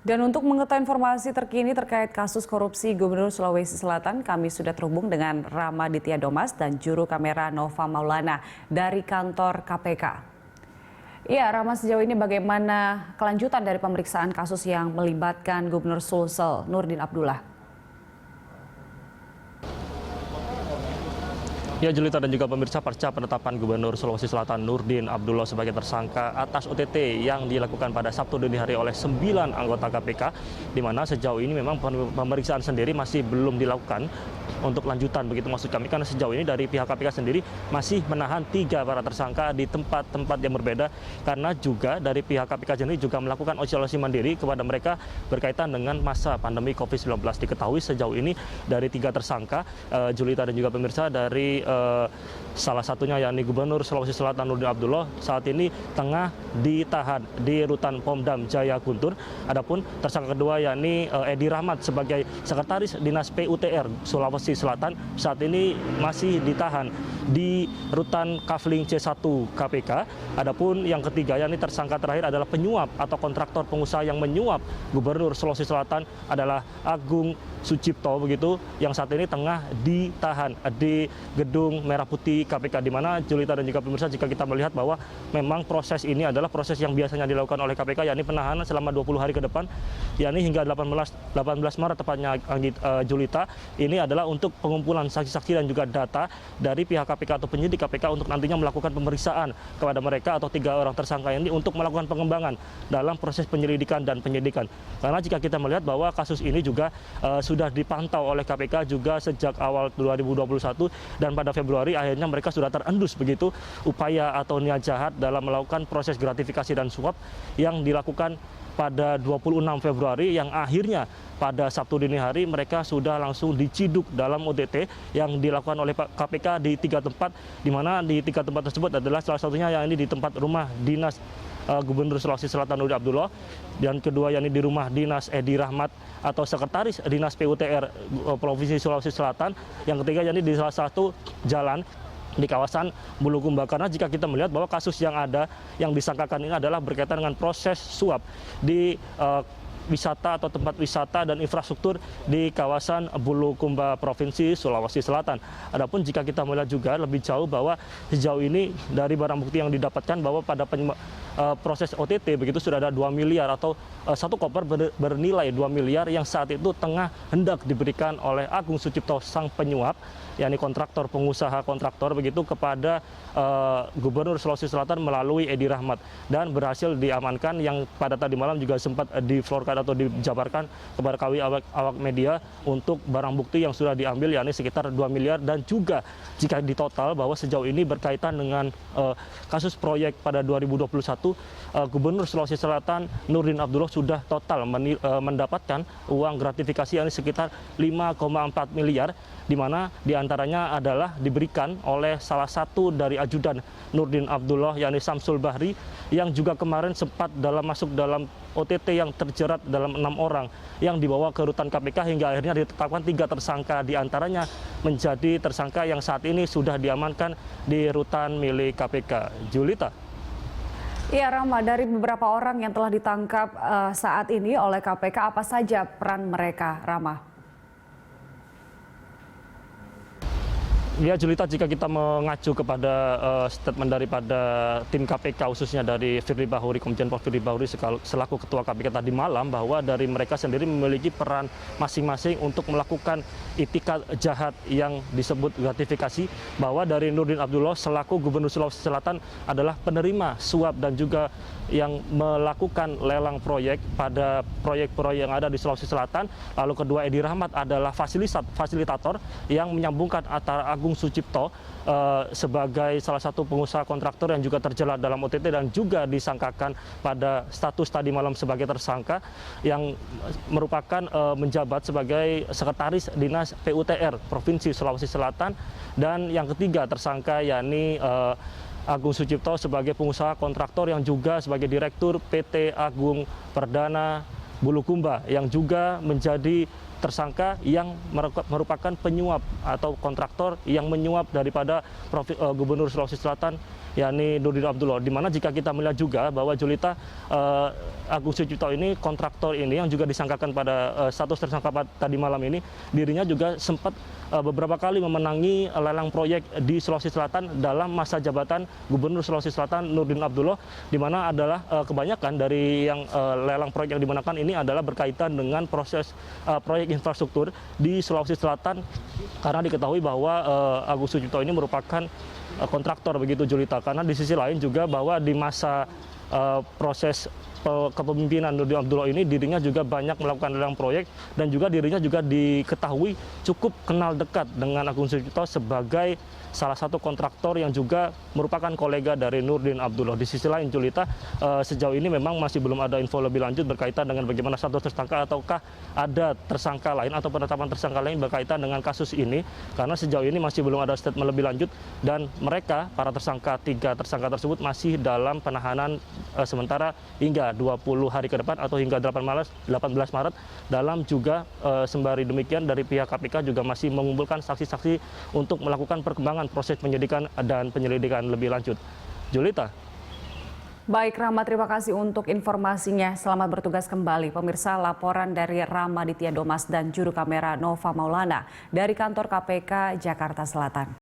Dan untuk mengetahui informasi terkini terkait kasus korupsi Gubernur Sulawesi Selatan, kami sudah terhubung dengan Rama Ditya Domas dan juru kamera Nova Maulana dari kantor KPK. Iya, Rama, sejauh ini bagaimana kelanjutan dari pemeriksaan kasus yang melibatkan Gubernur Sulsel Nurdin Abdullah? Ya, Julita dan juga pemirsa, pasca penetapan Gubernur Sulawesi Selatan Nurdin Abdullah sebagai tersangka atas OTT yang dilakukan pada Sabtu dini hari oleh 9 anggota KPK, di mana sejauh ini memang pemeriksaan sendiri masih belum dilakukan untuk lanjutan, begitu maksud kami, karena sejauh ini dari pihak KPK sendiri masih menahan 3 para tersangka di tempat-tempat yang berbeda, karena juga dari pihak KPK sendiri juga melakukan isolasi mandiri kepada mereka berkaitan dengan masa pandemi COVID-19. Diketahui sejauh ini dari 3 tersangka, Julita dan juga pemirsa, dari salah satunya yakni Gubernur Sulawesi Selatan Nurdin Abdullah saat ini tengah ditahan di rutan Pomdam Jaya Guntur. Adapun tersangka kedua yakni Edi Rahmat sebagai sekretaris Dinas PUTR Sulawesi Selatan saat ini masih ditahan di rutan Kafling C1 KPK. Adapun yang ketiga yakni tersangka terakhir adalah penyuap atau kontraktor pengusaha yang menyuap Gubernur Sulawesi Selatan adalah Agung Sucipto, begitu, yang saat ini tengah ditahan di Gedung Merah Putih KPK, di mana Julita dan juga pemirsa, jika kita melihat bahwa memang proses ini adalah proses yang biasanya dilakukan oleh KPK, yakni penahanan selama 20 hari ke depan, yakni hingga 18 Maret tepatnya, Julita. Ini adalah untuk pengumpulan saksi-saksi dan juga data dari pihak KPK atau penyidik KPK untuk nantinya melakukan pemeriksaan kepada mereka atau 3 orang tersangka ini untuk melakukan pengembangan dalam proses penyelidikan dan penyidikan. Karena jika kita melihat bahwa kasus ini juga sudah dipantau oleh KPK juga sejak awal 2021, dan pada Februari akhirnya mereka sudah terendus, begitu, upaya atau niat jahat dalam melakukan proses gratifikasi dan suap yang dilakukan pada 26 Februari, yang akhirnya pada Sabtu dini hari mereka sudah langsung diciduk dalam OTT yang dilakukan oleh KPK di 3 tempat, di mana di 3 tempat tersebut adalah salah satunya yang ini di tempat rumah dinas Gubernur Sulawesi Selatan Nurdin Abdullah, dan kedua yakni di rumah dinas Edi Rahmat atau sekretaris Dinas PUTR Provinsi Sulawesi Selatan, yang ketiga yakni di salah satu jalan di kawasan Bulukumba. Karena jika kita melihat bahwa kasus yang ada yang disangkakan ini adalah berkaitan dengan proses suap di wisata atau tempat wisata dan infrastruktur di kawasan Bulukumba Provinsi Sulawesi Selatan. Adapun jika kita melihat juga lebih jauh bahwa sejauh ini dari barang bukti yang didapatkan bahwa pada proses OTT begitu sudah ada 2 miliar atau satu koper bernilai 2 miliar yang saat itu tengah hendak diberikan oleh Agung Sucipto sang penyuap, yakni kontraktor pengusaha kontraktor begitu, kepada Gubernur Sulawesi Selatan melalui Edi Rahmat, dan berhasil diamankan, yang pada tadi malam juga sempat diflorkan atau dijabarkan kepada kami awak media untuk barang bukti yang sudah diambil, yakni sekitar 2 miliar, dan juga jika ditotal bahwa sejauh ini berkaitan dengan kasus proyek pada 2021, Gubernur Sulawesi Selatan Nurdin Abdullah sudah total mendapatkan uang gratifikasi yakni sekitar 5,4 miliar, di mana diantaranya adalah diberikan oleh salah satu dari ajudan Nurdin Abdullah yakni Samsul Bahri, yang juga kemarin sempat masuk dalam OTT yang terjerat dalam 6 orang yang dibawa ke rutan KPK hingga akhirnya ditetapkan 3 tersangka, diantaranya menjadi tersangka yang saat ini sudah diamankan di rutan milik KPK. Julita. Iya, Rama, dari beberapa orang yang telah ditangkap saat ini oleh KPK, apa saja peran mereka, Rama? Ya, Julita, jika kita mengacu kepada statement daripada tim KPK, khususnya dari Firly Bahuri, Komjen Pol Firly Bahuri selaku Ketua KPK tadi malam, bahwa dari mereka sendiri memiliki peran masing-masing untuk melakukan itikat jahat yang disebut gratifikasi, bahwa dari Nurdin Abdullah selaku Gubernur Sulawesi Selatan adalah penerima suap dan juga yang melakukan lelang proyek pada proyek-proyek yang ada di Sulawesi Selatan. Lalu kedua Edi Rahmat adalah fasilitator yang menyambungkan antara Agung Sucipto sebagai salah satu pengusaha kontraktor yang juga terjerat dalam OTT dan juga disangkakan pada status tadi malam sebagai tersangka, yang merupakan menjabat sebagai sekretaris Dinas PUTR Provinsi Sulawesi Selatan. Dan yang ketiga tersangka yakni Agung Sucipto sebagai pengusaha kontraktor yang juga sebagai direktur PT Agung Perdana Bulukumba, yang juga menjadi tersangka yang merupakan penyuap atau kontraktor yang menyuap daripada Gubernur Sulawesi Selatan, yakni Nurdin Abdullah. Di mana jika kita melihat juga bahwa Julita, Agus Sucipto ini, kontraktor ini yang juga disangkakan pada status tersangka tadi malam ini, dirinya juga sempat beberapa kali memenangi lelang proyek di Sulawesi Selatan dalam masa jabatan Gubernur Sulawesi Selatan Nurdin Abdullah, di mana adalah kebanyakan dari yang lelang proyek yang dimenangkan ini adalah berkaitan dengan proses proyek infrastruktur di Sulawesi Selatan, karena diketahui bahwa Agus Sucipto ini merupakan kontraktor begitu Julita. Karena di sisi lain juga bahwa di masa proses kepemimpinan Nurdin Abdullah ini, dirinya juga banyak melakukan lelang proyek dan juga dirinya juga diketahui cukup kenal dekat dengan Agus Sucipto sebagai salah satu kontraktor yang juga merupakan kolega dari Nurdin Abdullah. Di sisi lain Julita, sejauh ini memang masih belum ada info lebih lanjut berkaitan dengan bagaimana status tersangka ataukah ada tersangka lain atau penetapan tersangka lain berkaitan dengan kasus ini, karena sejauh ini masih belum ada statement lebih lanjut dan mereka, para tersangka, 3 tersangka tersebut masih dalam penahanan sementara hingga 20 hari ke depan atau hingga 18 Maret. Dalam juga sembari demikian dari pihak KPK juga masih mengumpulkan saksi-saksi untuk melakukan perkembangan proses penyidikan dan penyelidikan lebih lanjut. Julita. Baik Rama, terima kasih untuk informasinya. Selamat bertugas kembali. Pemirsa, laporan dari Rama Ditya Domas dan juru kamera Nova Maulana dari kantor KPK Jakarta Selatan.